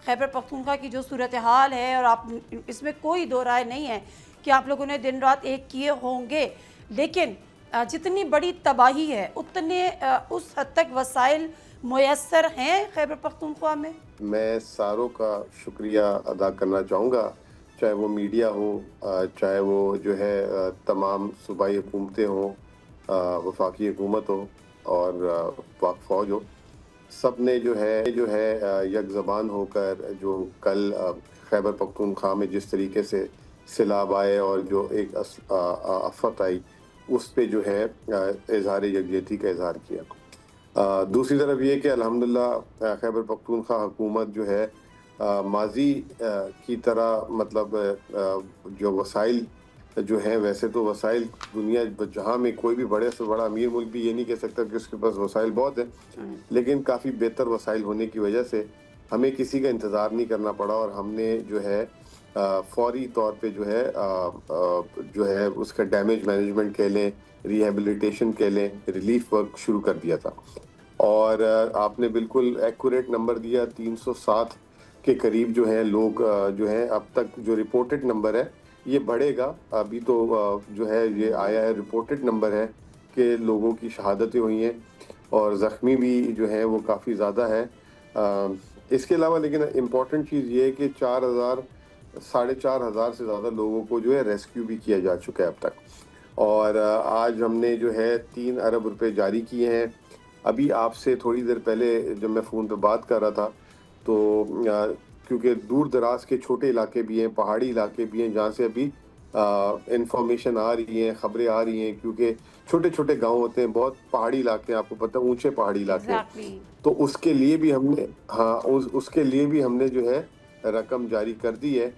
खैबर पख्तूनख्वा की जो सूरत हाल है, और आप इसमें कोई दो राय नहीं है कि आप लोगों ने दिन रात एक किए होंगे, लेकिन जितनी बड़ी तबाही है उतने उस हद तक वसाइल मुयस्सर हैं खैबर पख्तूनख्वा में? मैं सारों का शुक्रिया अदा करना चाहूँगा, चाहे वो मीडिया हो, चाहे वो जो है तमाम सूबाई हुकूमतें हों, वफाकी हुकूमत हो और पाक फ़ौज हो। सब ने जो है यक ज़बान होकर जो कल खैबर पख्तूनख्वा में जिस तरीके से सैलाब आए और जो एक आफ़त आई, उस पे जो है इज़हार यकजहती का इज़हार किया। दूसरी तरफ ये कि अल्हम्दुलिल्लाह खैबर पख्तूनख्वा हुकूमत जो है माज़ी की तरह मतलब जो वसाइल जो हैं, वैसे तो वसाइल दुनिया जहाँ में कोई भी बड़े से बड़ा अमीर मुल्क भी ये नहीं कह सकता कि उसके पास वसाइल बहुत हैं, लेकिन काफ़ी बेहतर वसाइल होने की वजह से हमें किसी का इंतज़ार नहीं करना पड़ा और हमने जो है फ़ौरी तौर पे जो है उसका डैमेज मैनेजमेंट कह लें, रिहैबिलिटेशन कह लें, रिलीफ़ वर्क शुरू कर दिया था। और आपने बिल्कुल एक्यूरेट नंबर दिया, 307 के करीब जो हैं लोग जो हैं अब तक जो रिपोर्टेड नंबर है, ये बढ़ेगा। अभी तो जो है ये आया है, रिपोर्टेड नंबर है कि लोगों की शहादतें हुई हैं और ज़ख्मी भी जो हैं वो काफ़ी ज़्यादा है। इसके अलावा लेकिन इम्पॉर्टेंट चीज़ ये है कि 4000 साढ़े 4000 से ज़्यादा लोगों को जो है रेस्क्यू भी किया जा चुका है अब तक। और आज हमने जो है 3 अरब रुपए जारी किए हैं। अभी आपसे थोड़ी देर पहले जब मैं फ़ोन पे बात कर रहा था, तो क्योंकि दूर-दराज़ के छोटे इलाके भी हैं, पहाड़ी इलाके भी हैं, जहाँ से अभी इन्फॉर्मेशन आ रही हैं, ख़बरें आ रही हैं, क्योंकि छोटे-छोटे गाँव होते हैं, बहुत पहाड़ी इलाके हैं, आपको पता है, ऊँचे पहाड़ी इलाके हैं। एग्ज़ैक्टली। तो उसके लिए भी हमने जो है रकम जारी कर दी है।